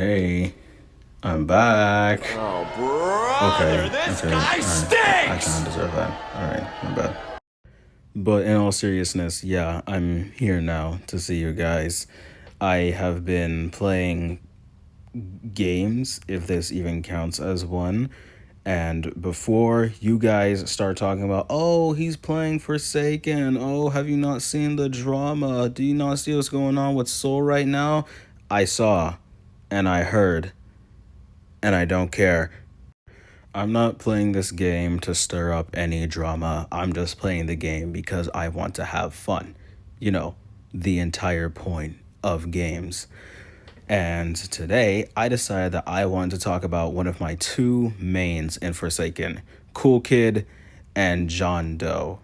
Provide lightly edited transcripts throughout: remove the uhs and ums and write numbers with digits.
Hey, I'm back. Oh, brother, this guy stinks! I kind of deserve that. Alright, my bad. But in all seriousness, yeah, I'm here now to see you guys. I have been playing games, if this even counts as one. And before you guys start talking about, oh, he's playing Forsaken. Oh, have you not seen the drama? Do you not see what's going on with Soul right now? I saw and I heard and I don't care. I'm not playing this game to stir up any drama. I'm just playing the game because I want to have fun. You know, the entire point of games. And today, I decided that I wanted to talk about one of my two mains in Forsaken, Cool Kid and John Doe.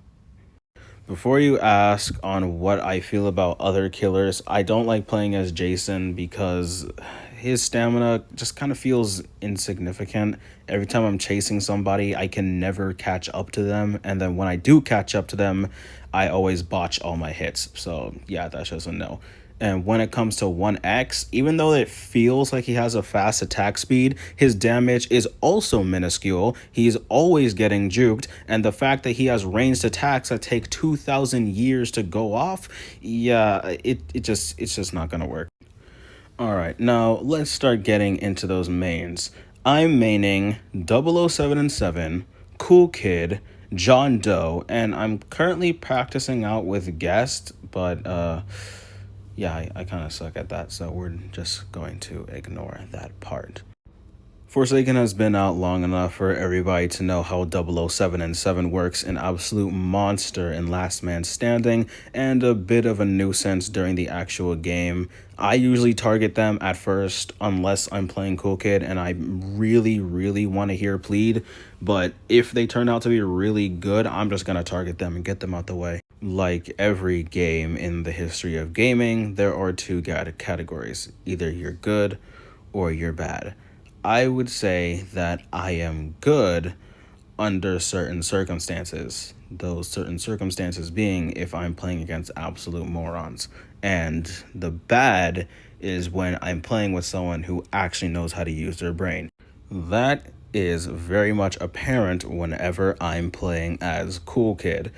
Before you ask on what I feel about other killers, I don't like playing as Jason because his stamina just kind of feels insignificant. Every time I'm chasing somebody, I can never catch up to them. And then when I do catch up to them, I always botch all my hits. So yeah, that's just a no. And when it comes to 1X, even though it feels like he has a fast attack speed, his damage is also minuscule. He's always getting juked, and the fact that he has ranged attacks that take 2,000 years to go off, yeah, it's just not gonna work. Alright, now let's start getting into those mains. I'm maining 007 and 7, Cool Kid, John Doe, and I'm currently practicing out with Guest, but yeah, I kind of suck at that, so we're just going to ignore that part. Forsaken has been out long enough for everybody to know how 007 and 7 works, an absolute monster in Last Man Standing, and a bit of a nuisance during the actual game. I usually target them at first unless I'm playing Cool Kid and I really want to hear plead, but if they turn out to be really good, I'm just going to target them and get them out the way. Like every game in the history of gaming, there are two categories. Either you're good or you're bad. I would say that I am good under certain circumstances. Those certain circumstances being if I'm playing against absolute morons. And the bad is when I'm playing with someone who actually knows how to use their brain. That is very much apparent whenever I'm playing as Cool Kid,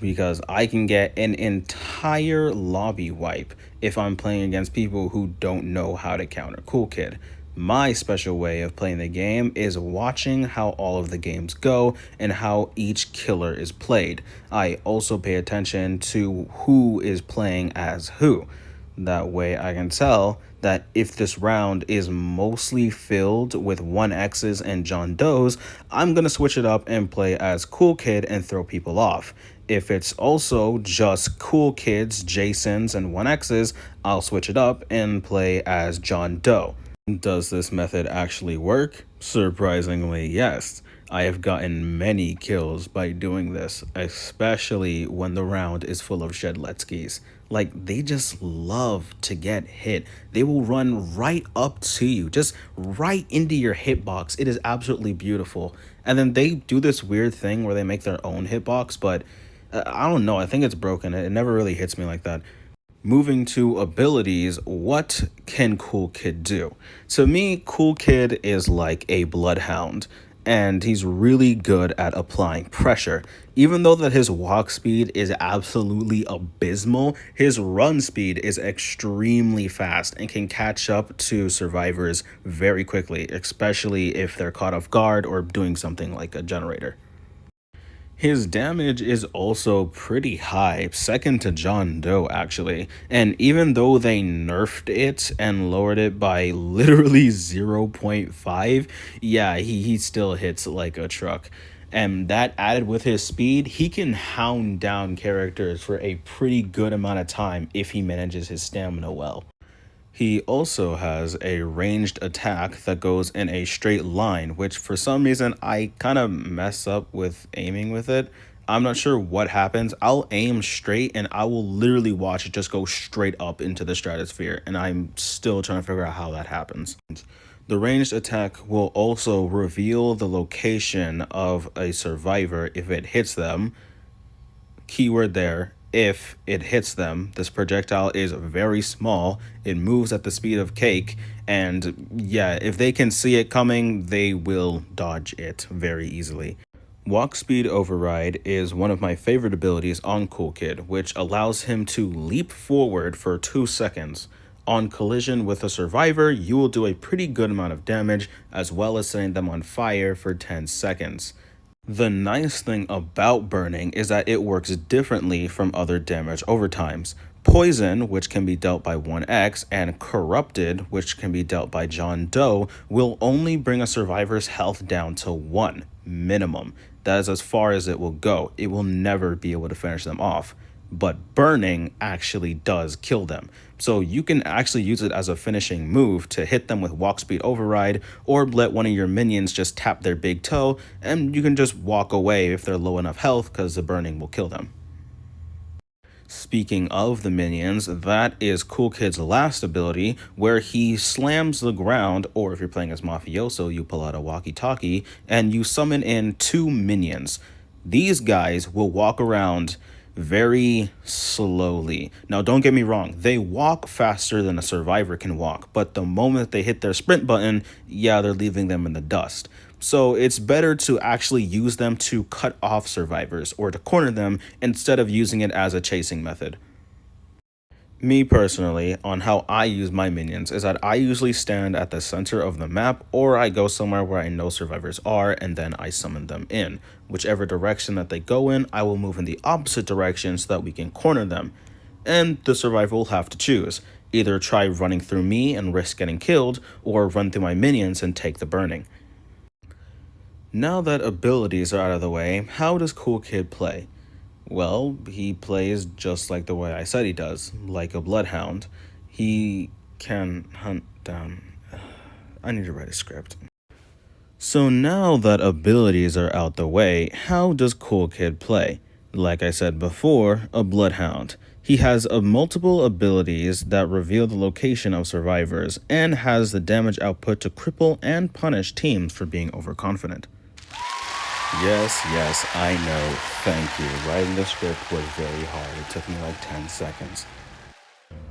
because I can get an entire lobby wipe if I'm playing against people who don't know how to counter Cool Kid. My special way of playing the game is watching how all of the games go and how each killer is played. I also pay attention to who is playing as who. That way I can tell that if this round is mostly filled with 1X's and John Doe's, I'm going to switch it up and play as Cool Kid and throw people off. If it's also just Cool Kids, Jasons, and 1X's, I'll switch it up and play as John Doe. Does this method actually work? Surprisingly, yes. I have gotten many kills by doing this, especially when the round is full of Shedletskis. Like, they just love to get hit. They will run right up to you, just right into your hitbox. It is absolutely beautiful. And then they do this weird thing where they make their own hitbox, but I don't know. I think it's broken. It never really hits me like that. Moving to abilities, what can Cool Kid do? To me, Cool Kid is like a bloodhound, and he's really good at applying pressure. Even though that his walk speed is absolutely abysmal, his run speed is extremely fast and can catch up to survivors very quickly, especially if they're caught off guard or doing something like a generator. His damage is also pretty high, second to John Doe actually, and even though they nerfed it and lowered it by literally 0.5, yeah, he still hits like a truck. And that added with his speed, he can hound down characters for a pretty good amount of time if he manages his stamina well. He also has a ranged attack that goes in a straight line, which for some reason I kind of mess up with aiming with it. I'm not sure what happens. I'll aim straight and I will literally watch it just go straight up into the stratosphere, and I'm still trying to figure out how that happens. The ranged attack will also reveal the location of a survivor if it hits them, keyword there, if it hits them, this projectile is very small, it moves at the speed of cake, and yeah, if they can see it coming, they will dodge it very easily. Walk Speed Override is one of my favorite abilities on Cool Kid, which allows him to leap forward for 2 seconds. On collision with a survivor, you will do a pretty good amount of damage, as well as setting them on fire for 10 seconds. The nice thing about burning is that it works differently from other damage overtimes. Poison, which can be dealt by 1x, and Corrupted, which can be dealt by John Doe, will only bring a survivor's health down to 1 minimum. That is as far as it will go. It will never be able to finish them off. But burning actually does kill them. So you can actually use it as a finishing move to hit them with Walk Speed Override, or let one of your minions just tap their big toe, and you can just walk away if they're low enough health because the burning will kill them. Speaking of the minions, that is Cool Kid's last ability, where he slams the ground, or if you're playing as Mafioso, you pull out a walkie-talkie, and you summon in 2 minions. These guys will walk around very slowly. Now, don't get me wrong, they walk faster than a survivor can walk, but the moment they hit their sprint button, yeah, they're leaving them in the dust. So it's better to actually use them to cut off survivors or to corner them instead of using it as a chasing method. Me personally, on how I use my minions, is that I usually stand at the center of the map, or I go somewhere where I know survivors are and then I summon them in. Whichever direction that they go in, I will move in the opposite direction so that we can corner them. And the survivor will have to choose. Either try running through me and risk getting killed, or run through my minions and take the burning. Now that abilities are out of the way, how does Cool Kid play? Well, he plays just like the way I said he does, like a bloodhound. He can hunt down... I need to write a script. So now that abilities are out the way, how does Cool Kid play? Like I said before, a bloodhound. He has multiple abilities that reveal the location of survivors, and has the damage output to cripple and punish teams for being overconfident. Yes, I know. Thank you. Writing the script was very hard. It took me like 10 seconds.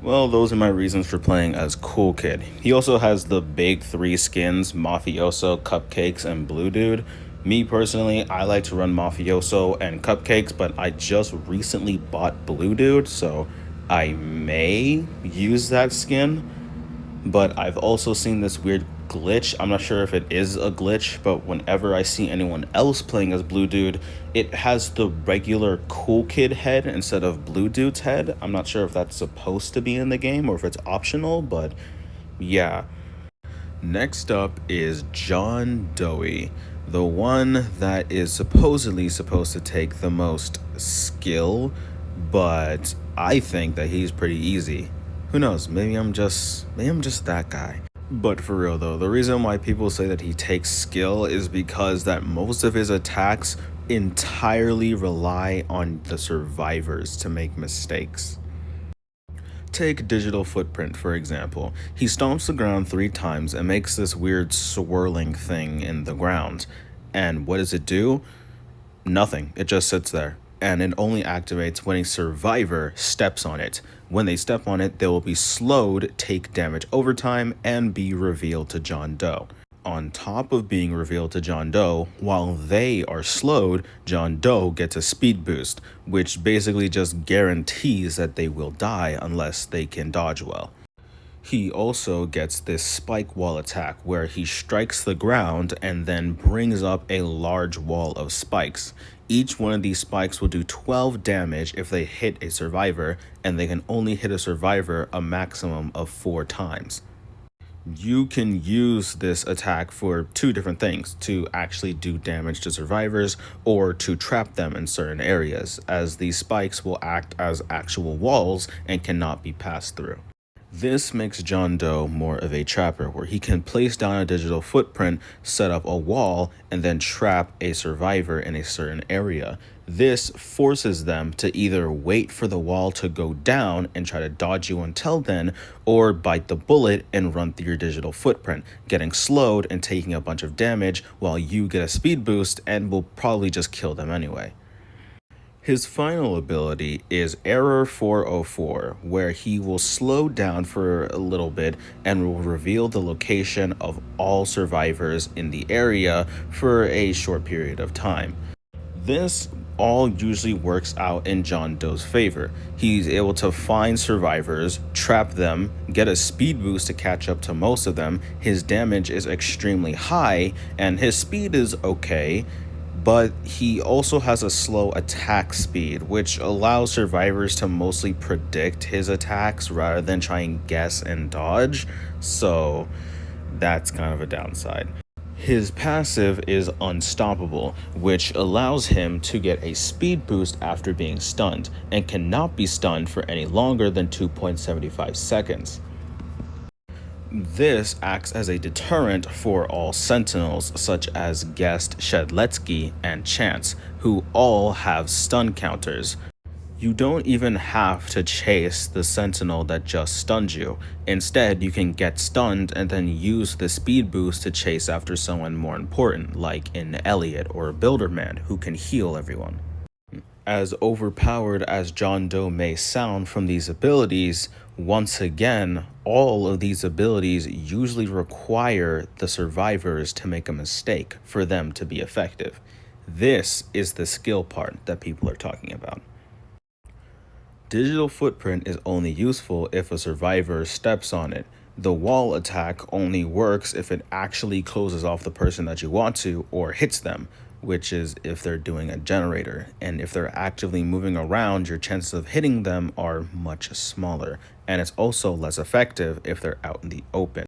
Well, those are my reasons for playing as Cool Kid. He also has the big 3 skins, Mafioso, Cupcakes, and Blue Dude. Me personally, I like to run Mafioso and Cupcakes, but I just recently bought Blue Dude, so I may use that skin. But I've also seen this weird glitch. I'm not sure if it is a glitch, but whenever I see anyone else playing as Blue Dude, it has the regular Cool Kid head instead of Blue Dude's head. I'm not sure if that's supposed to be in the game or if it's optional, but yeah. Next up is John Doe, the one that is supposedly supposed to take the most skill, but I think that he's pretty easy. Who knows, maybe I'm just that guy. But for real though, the reason why people say that he takes skill is because that most of his attacks entirely rely on the survivors to make mistakes. Take Digital Footprint, for example. He stomps the ground 3 times and makes this weird swirling thing in the ground. And what does it do? Nothing. It just sits there. And it only activates when a survivor steps on it. When they step on it, they will be slowed, take damage over time, and be revealed to John Doe. On top of being revealed to John Doe, while they are slowed, John Doe gets a speed boost, which basically just guarantees that they will die unless they can dodge well. He also gets this spike wall attack where he strikes the ground and then brings up a large wall of spikes. Each one of these spikes will do 12 damage if they hit a survivor, and they can only hit a survivor a maximum of 4 times. You can use this attack for 2 different things: to actually do damage to survivors or to trap them in certain areas, as these spikes will act as actual walls and cannot be passed through. This makes John Doe more of a trapper, where he can place down a digital footprint, set up a wall, and then trap a survivor in a certain area. This forces them to either wait for the wall to go down and try to dodge you until then, or bite the bullet and run through your digital footprint, getting slowed and taking a bunch of damage while you get a speed boost and will probably just kill them anyway. His final ability is Error 404, where he will slow down for a little bit and will reveal the location of all survivors in the area for a short period of time. This all usually works out in John Doe's favor. He's able to find survivors, trap them, get a speed boost to catch up to most of them. His damage is extremely high, and his speed is okay, but he also has a slow attack speed, which allows survivors to mostly predict his attacks rather than try and guess and dodge. So that's kind of a downside. His passive is Unstoppable, which allows him to get a speed boost after being stunned, and cannot be stunned for any longer than 2.75 seconds. This acts as a deterrent for all sentinels, such as Guest, Shedletsky, and Chance, who all have stun counters. You don't even have to chase the sentinel that just stunned you. Instead, you can get stunned and then use the speed boost to chase after someone more important, like an Elliot or Builderman, who can heal everyone. As overpowered as John Doe may sound from these abilities, once again, all of these abilities usually require the survivors to make a mistake for them to be effective. This is the skill part that people are talking about. Digital Footprint is only useful if a survivor steps on it. The wall attack only works if it actually closes off the person that you want to or hits them, which is if they're doing a generator. And if they're actively moving around, your chances of hitting them are much smaller. And it's also less effective if they're out in the open.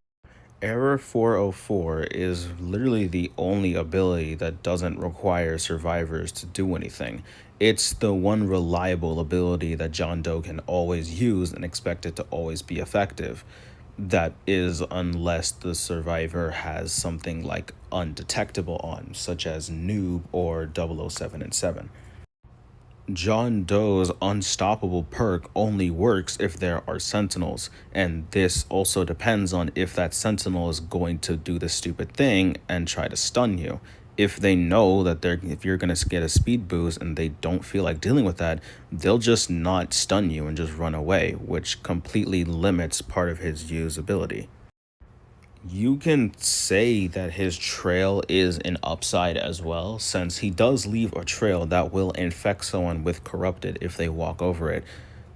Error 404 is literally the only ability that doesn't require survivors to do anything. It's the one reliable ability that John Doe can always use and expect it to always be effective. That is, unless the survivor has something like undetectable on, such as Noob or 007 and 7. John Doe's Unstoppable perk only works if there are sentinels, and this also depends on if that sentinel is going to do the stupid thing and try to stun you. If they know that if you're going to get a speed boost and they don't feel like dealing with that, they'll just not stun you and just run away, which completely limits part of his usability. You can say that his trail is an upside as well, since he does leave a trail that will infect someone with corrupted if they walk over it.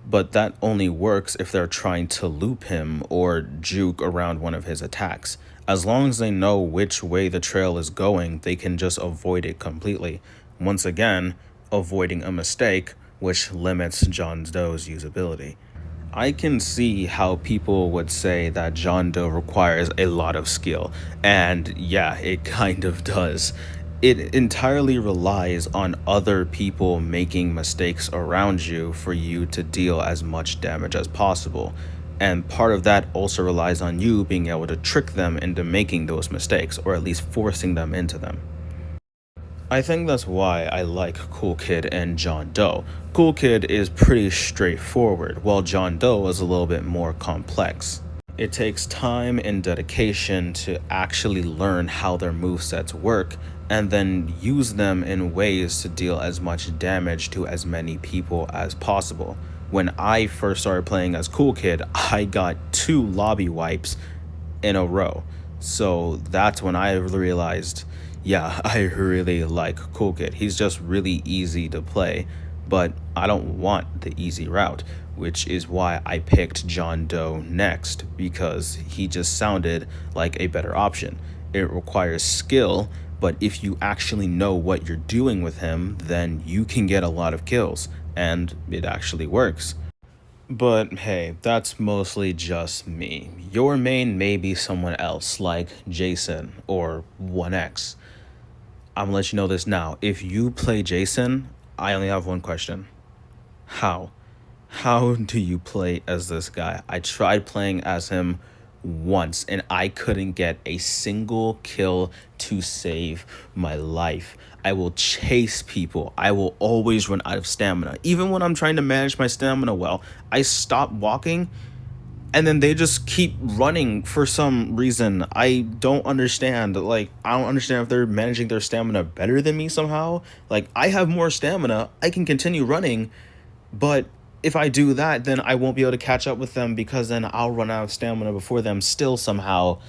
But that only works if they're trying to loop him or juke around one of his attacks. As long as they know which way the trail is going, they can just avoid it completely. Once again, avoiding a mistake, which limits John Doe's usability. I can see how people would say that John Doe requires a lot of skill, and yeah, it kind of does. It entirely relies on other people making mistakes around you for you to deal as much damage as possible. And part of that also relies on you being able to trick them into making those mistakes, or at least forcing them into them. I think that's why I like Cool Kid and John Doe. Cool Kid is pretty straightforward, while John Doe is a little bit more complex. It takes time and dedication to actually learn how their movesets work, and then use them in ways to deal as much damage to as many people as possible. When I first started playing as Cool Kid, I got 2 lobby wipes in a row. So that's when I realized, yeah, I really like Cool Kid. He's just really easy to play, but I don't want the easy route, which is why I picked John Doe next, because he just sounded like a better option. It requires skill, but if you actually know what you're doing with him, then you can get a lot of kills, and it actually works. But hey, that's mostly just me. Your main may be someone else, like Jason or 1X. I'm gonna let you know this now. If you play Jason, I only have one question. How? How do you play as this guy? I tried playing as him once and I couldn't get a single kill to save my life. I will chase people. I will always run out of stamina. Even when I'm trying to manage my stamina well, I stop walking and then they just keep running for some reason. I don't understand. Like, I don't understand if they're managing their stamina better than me somehow. Like, I have more stamina, I can continue running, but if I do that, then I won't be able to catch up with them because then I'll run out of stamina before them still somehow.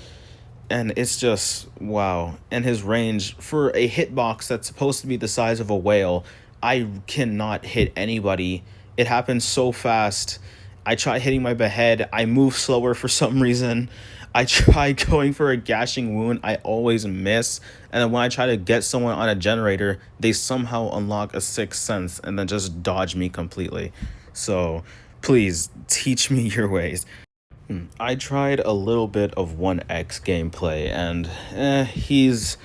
And it's just wow. And his range for a hitbox that's supposed to be the size of a whale, I cannot hit anybody. It happens so fast. I try hitting my behead, I move slower for some reason. I try going for a gashing wound, I always miss. And then when I try to get someone on a generator, they somehow unlock a sixth sense and then just dodge me completely. So please teach me your ways. I tried a little bit of 1X gameplay and he's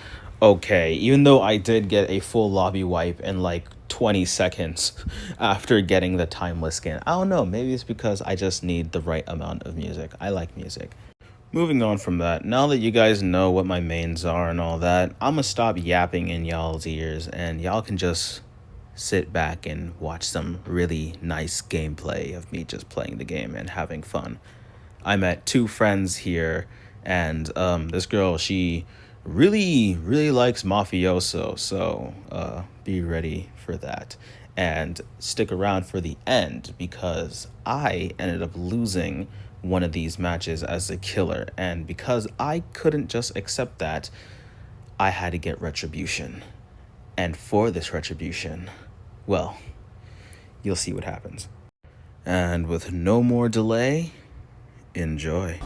okay. Even though I did get a full lobby wipe in like 20 seconds after getting the timeless skin. I don't know, maybe it's because I just need the right amount of music. I like music. Moving on from that, now that you guys know what my mains are and all that, I'm gonna stop yapping in y'all's ears and y'all can just sit back and watch some really nice gameplay of me just playing the game and having fun. I met two friends here, and this girl, she really likes mafioso, so be ready for that. And stick around for the end because I ended up losing one of these matches as a killer, and because I couldn't just accept that, I had to get retribution. And for this retribution, well, you'll see what happens. And with no more delay, enjoy.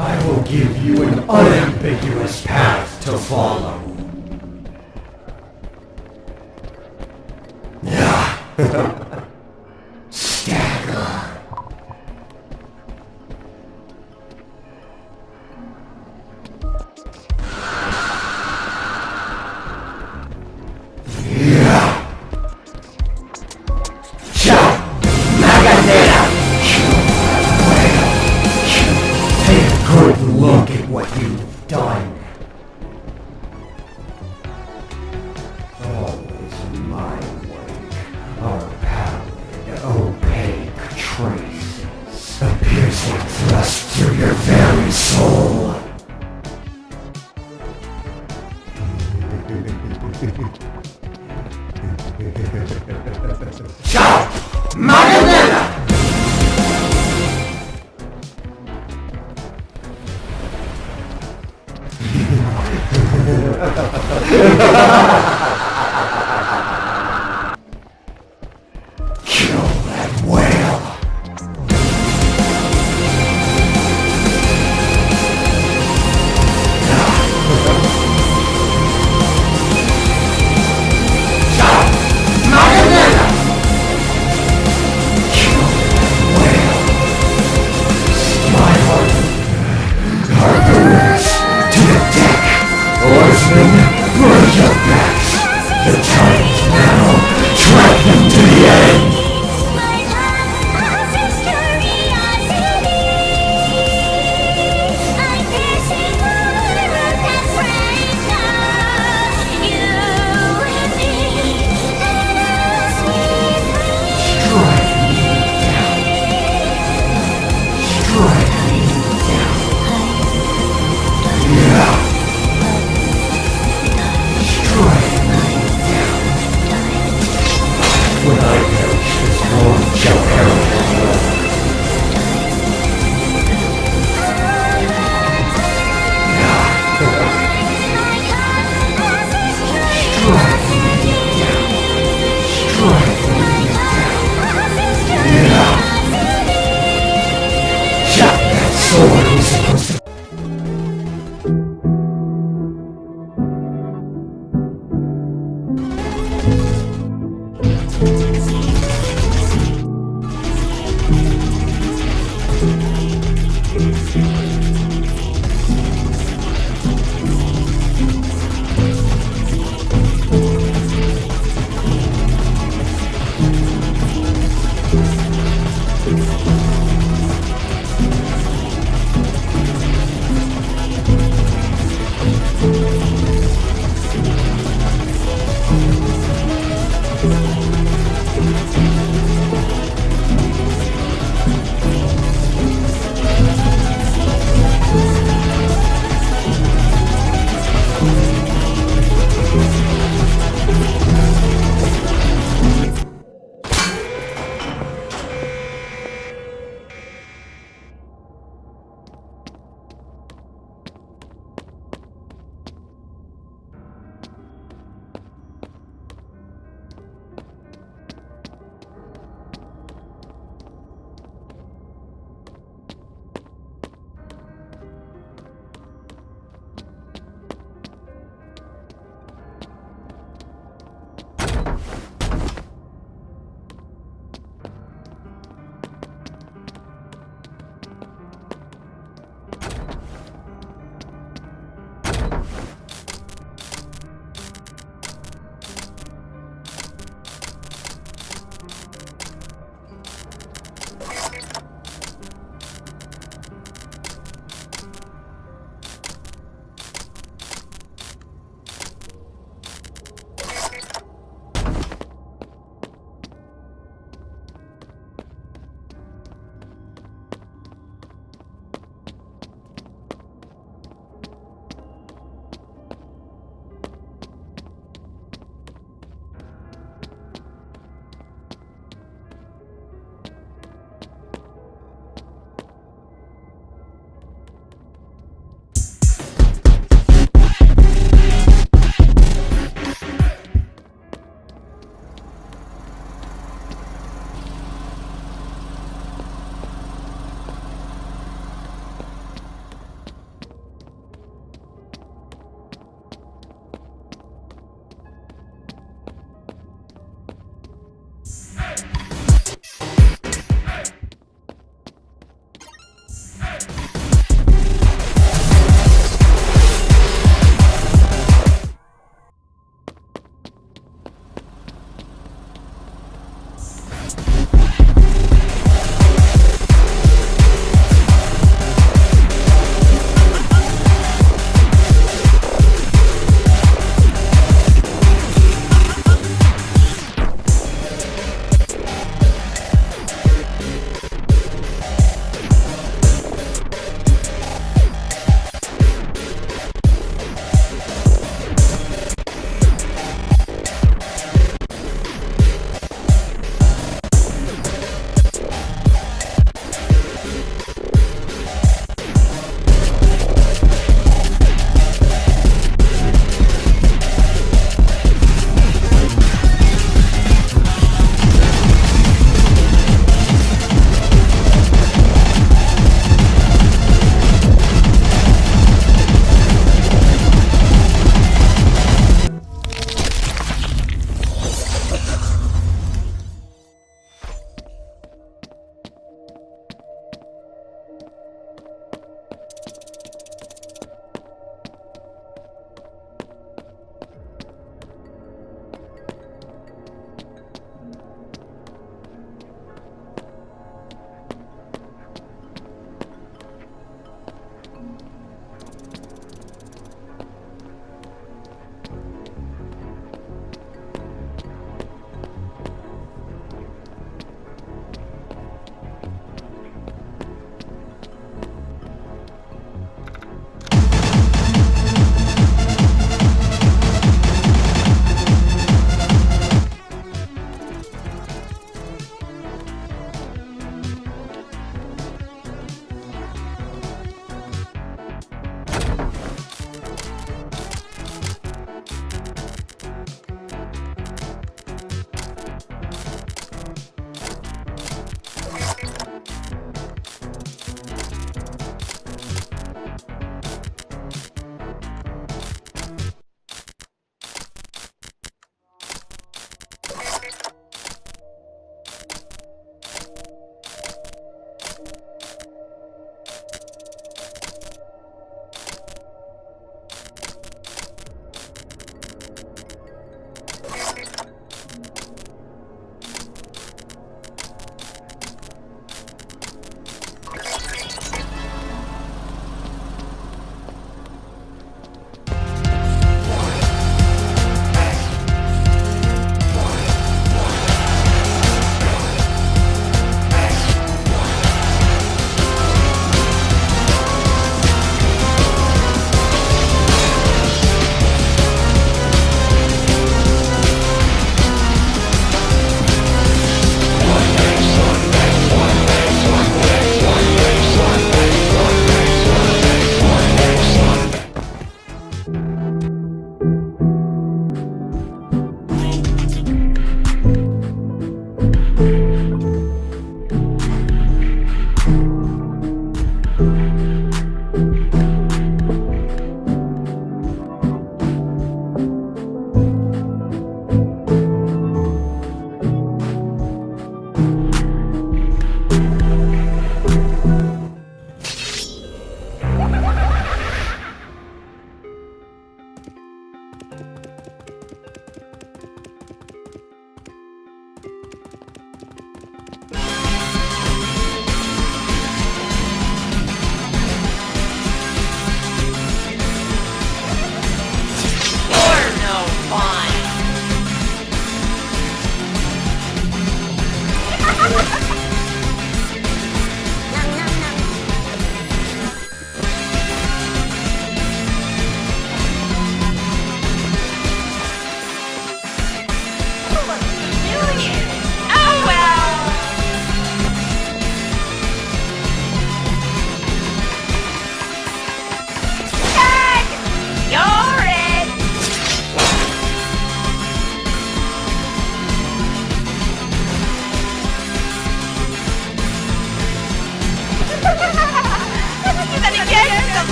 I will give you an unambiguous path to follow. Stagger. Good look at what you've done. Always my work. Our pallid, opaque traces. A piercing thrust through your very soul. Ciao! Magdalena! Kill that whale! Magdalena! Kill that whale! My harpooners to the deck! Oarsmen, burn your backs! The time is now! Drag them to the end! When I perish, this world shall perish as well. Strike me down. Strike me down. Shut that sword was supposed to...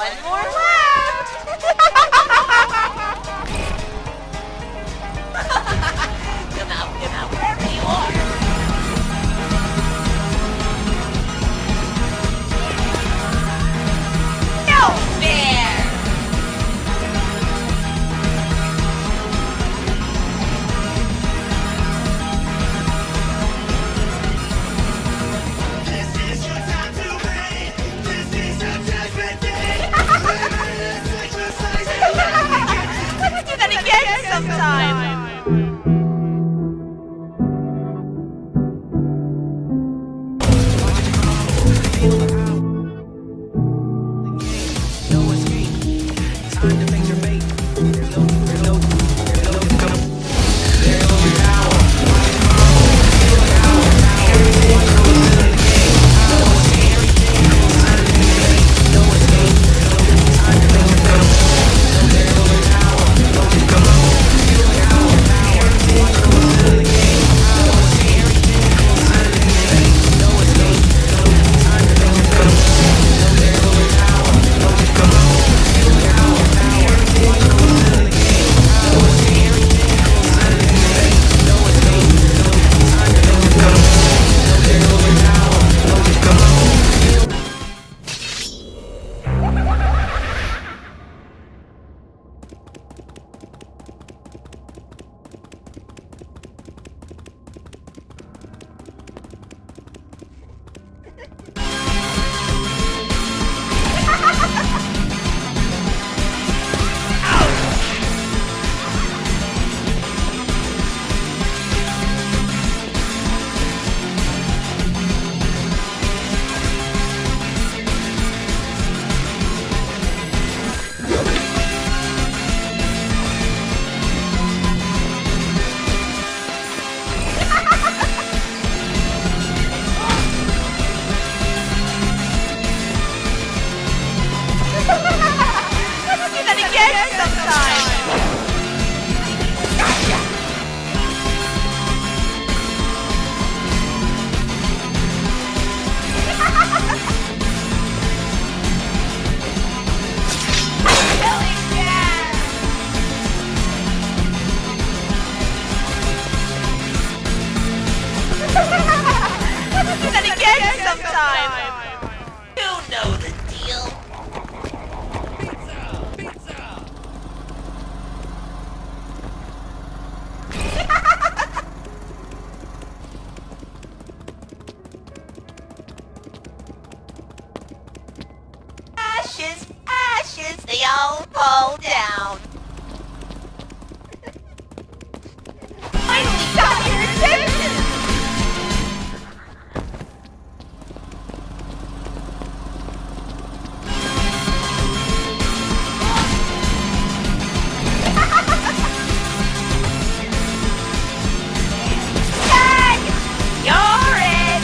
One more left! Come out, wherever you are! No fair! This is your time to reign. This is your judgment day. Let's do that again sometime! Let's do that again sometime! Let's do that again sometime! You know the deal! Ashes, ashes, they all fall down. Finally got your attention! Tag! You're in!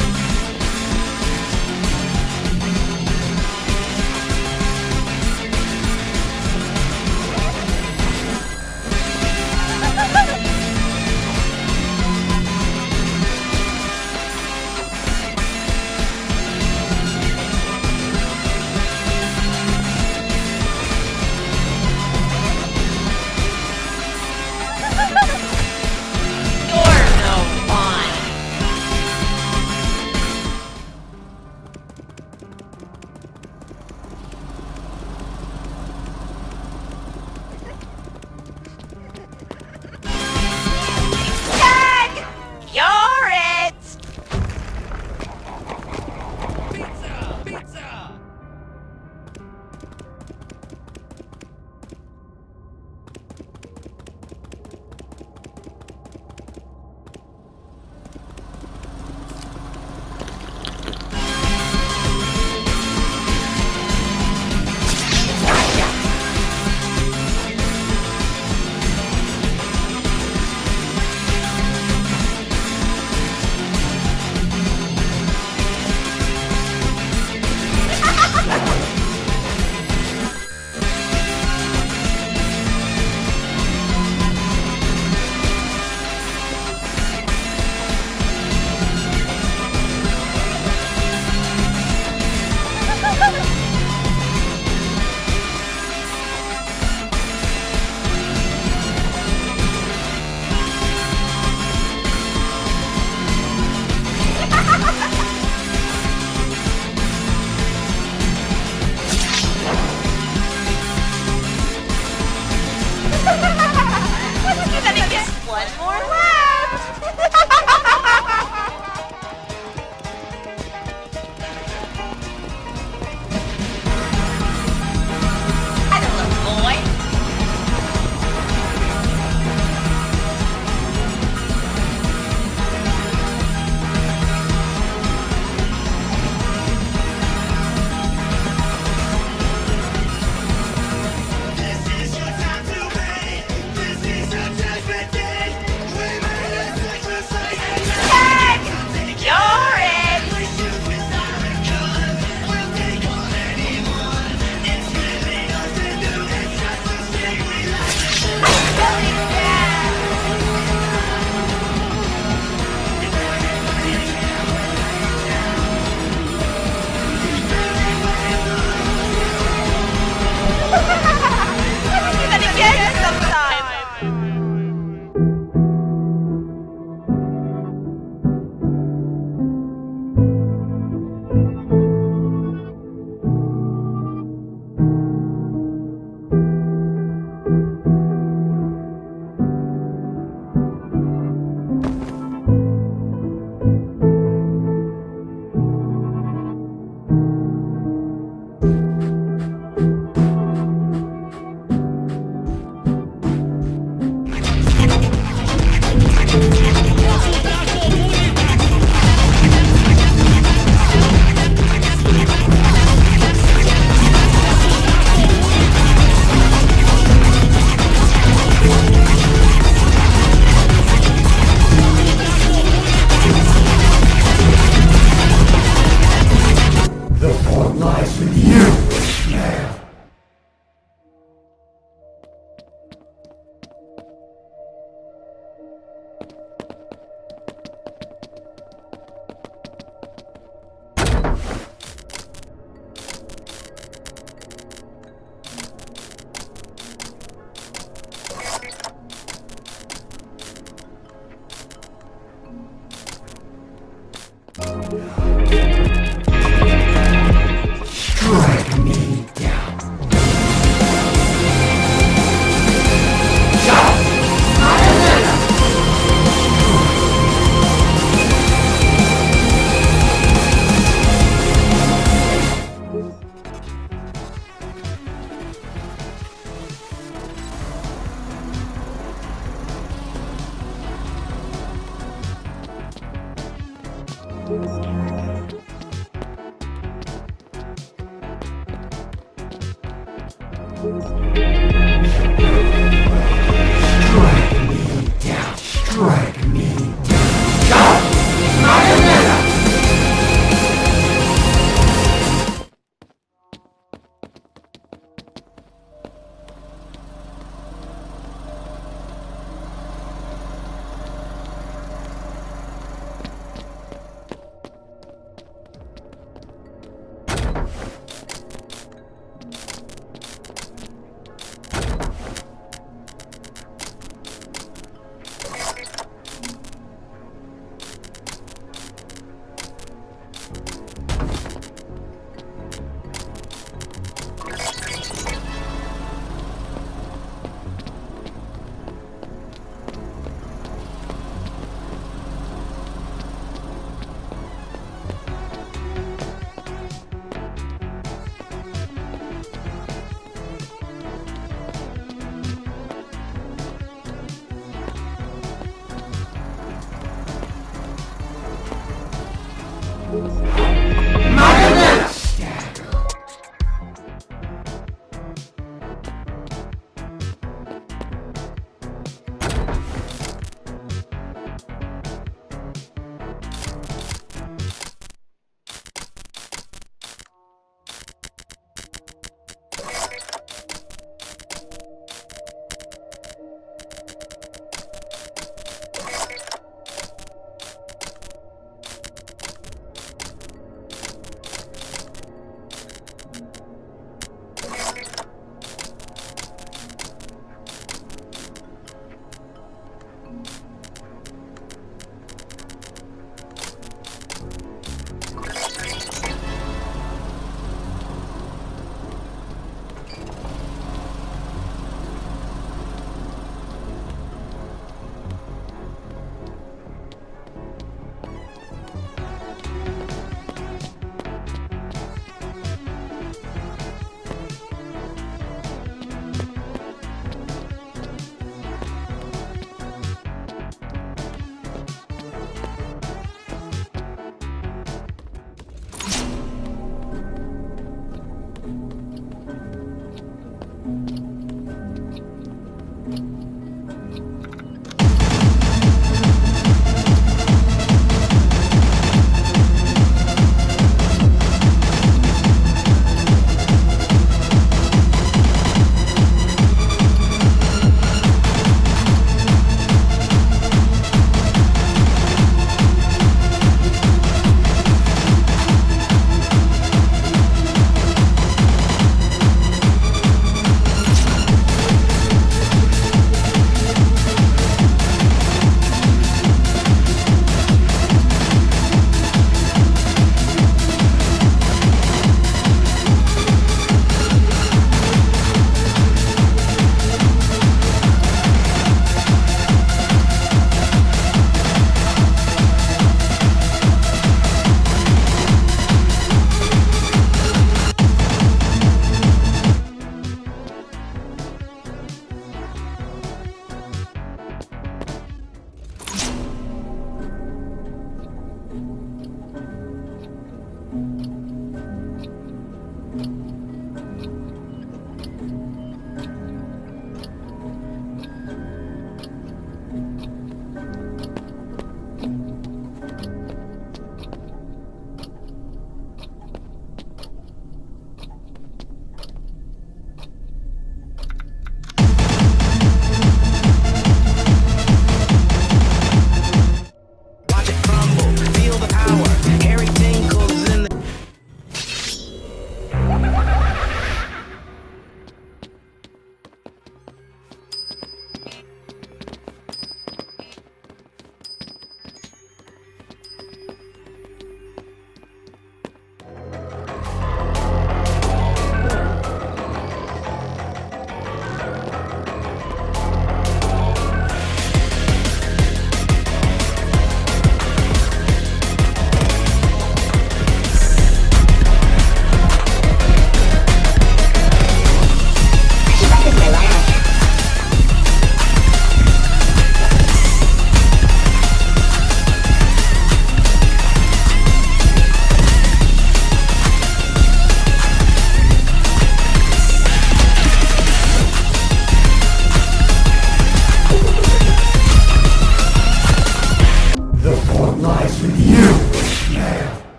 Strike me down. God! Marionetta!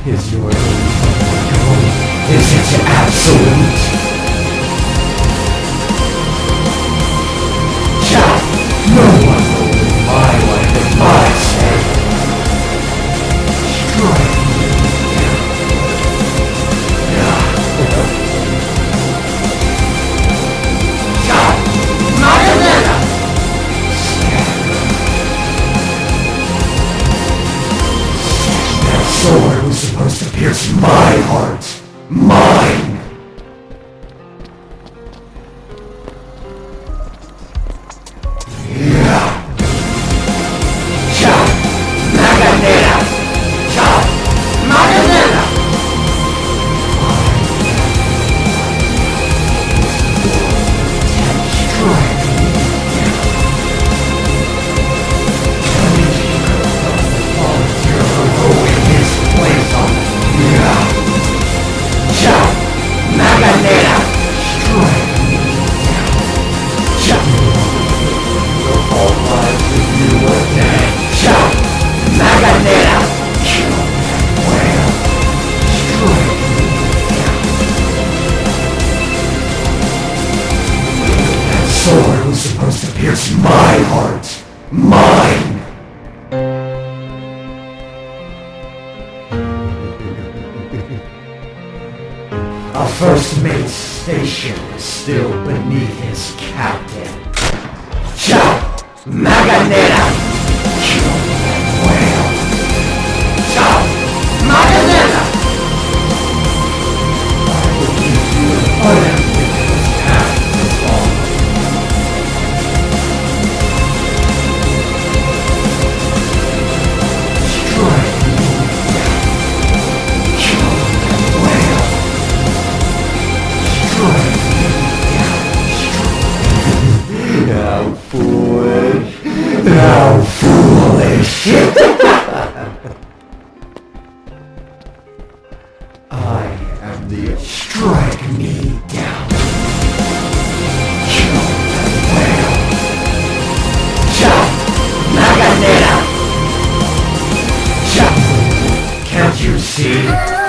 Is your goal? Is it absolute? Shout! No one will live my life in my stead. Strike me down. Shout! Marionetta! That sword was supposed to pierce my heart. Mine! Sword was supposed to pierce my heart. Mine! A first mate's station is still beneath his captain. Ciao! Maganera! Kill that whale! Ciao! Maganera! I will give you an unambiguous path to follow. Strike me down. Kill that whale. Strike me down. How foolish. How foolish. I am the... Strike me down. Kill that whale. Ciao! Maganera! Ciao! Can't you see?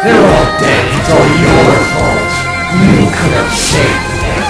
They're all dead. It's all your fault. You could have saved them.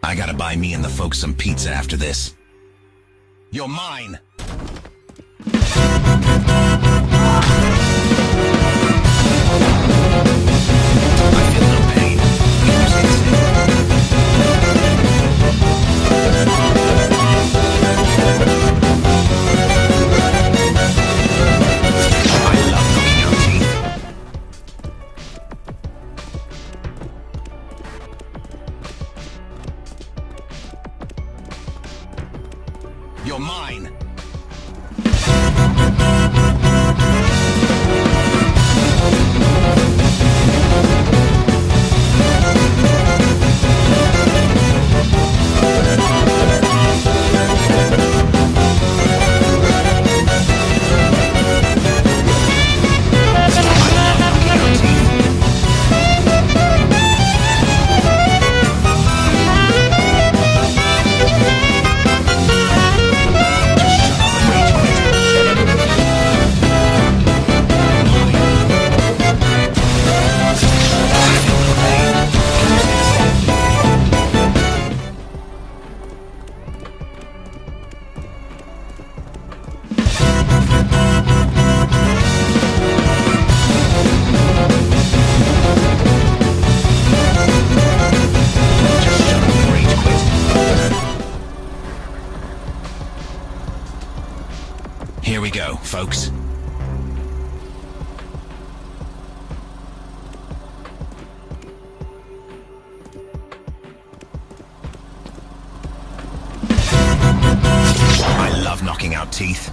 I gotta buy me and the folks some pizza after this. You're mine! I feel no pain. I love knocking out teeth. You're mine! Here we go, folks. I love knocking out teeth.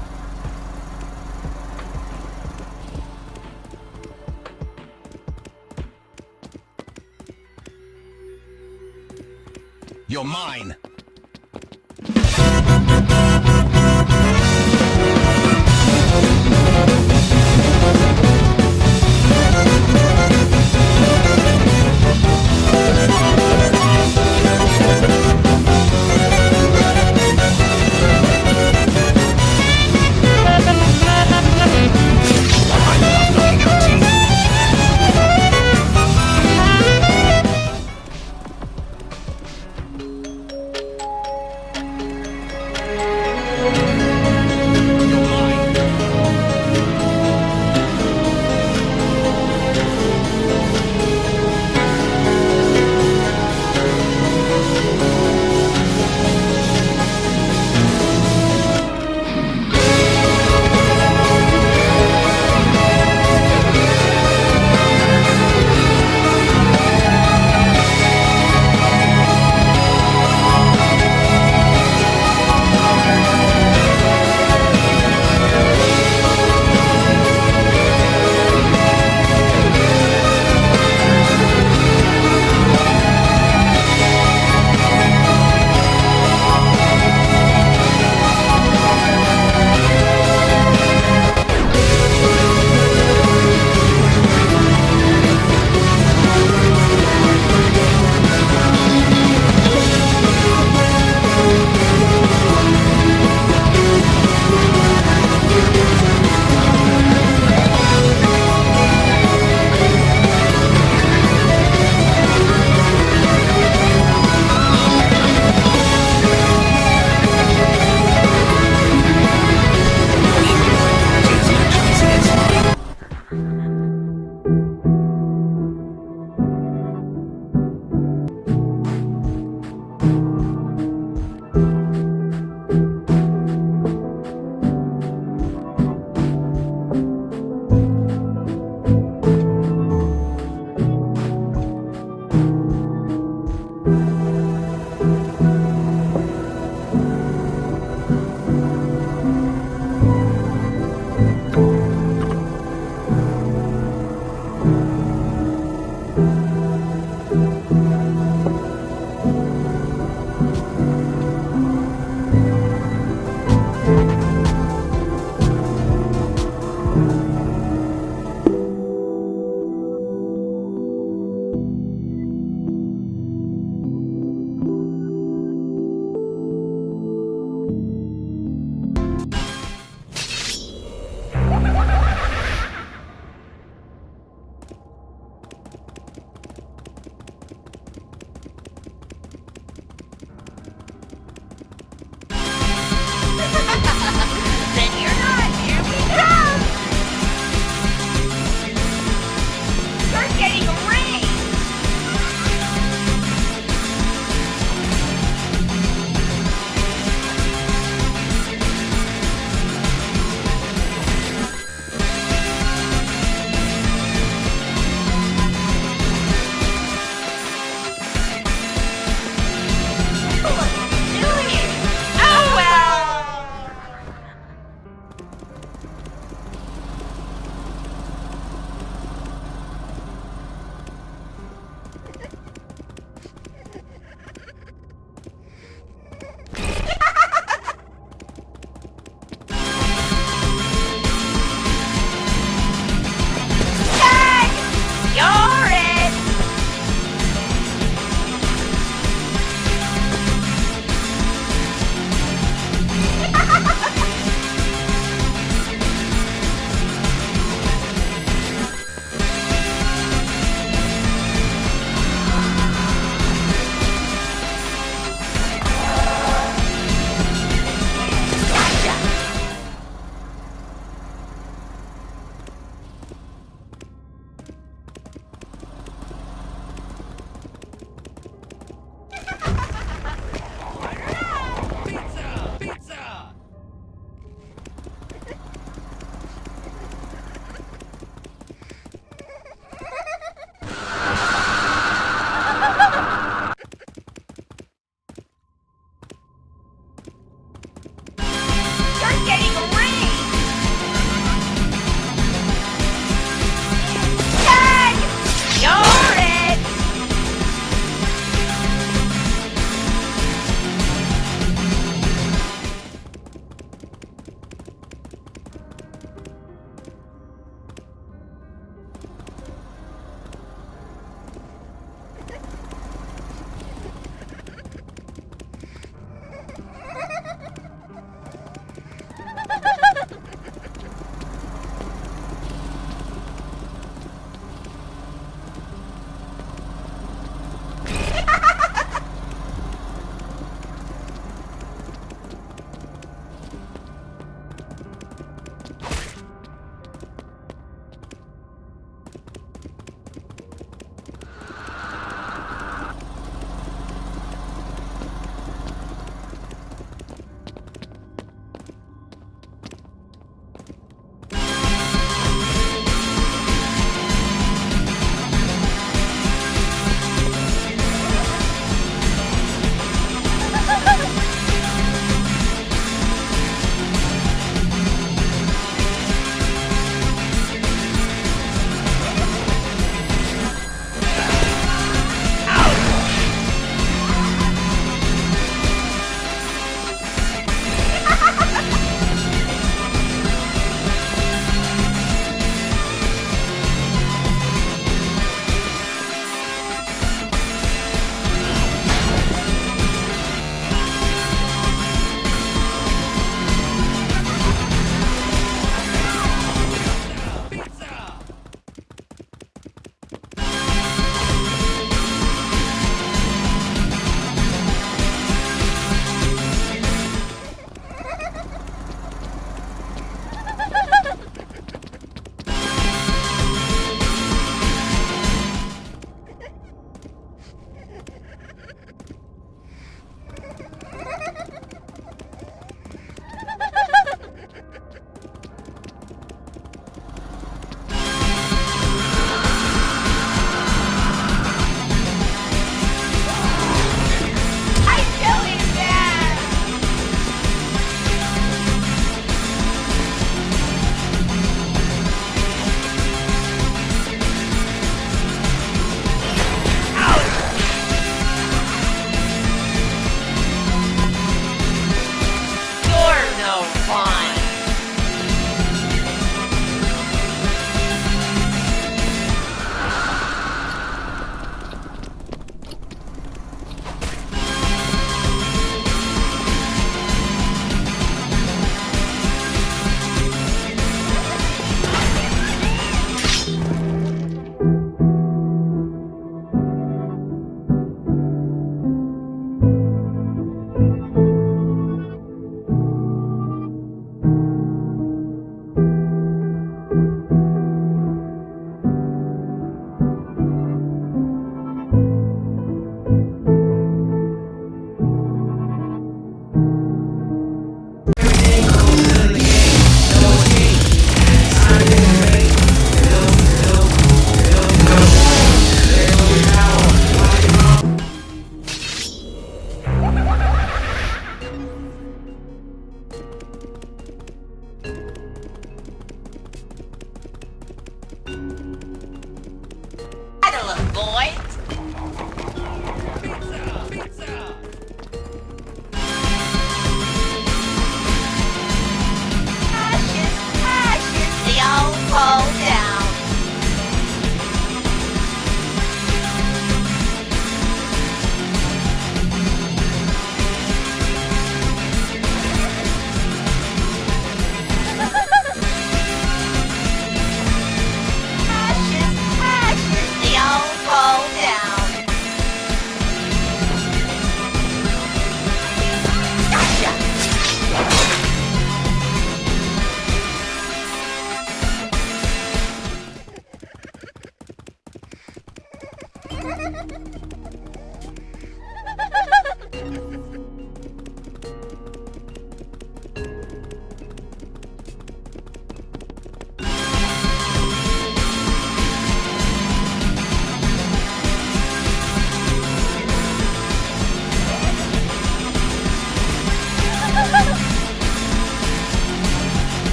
You're mine!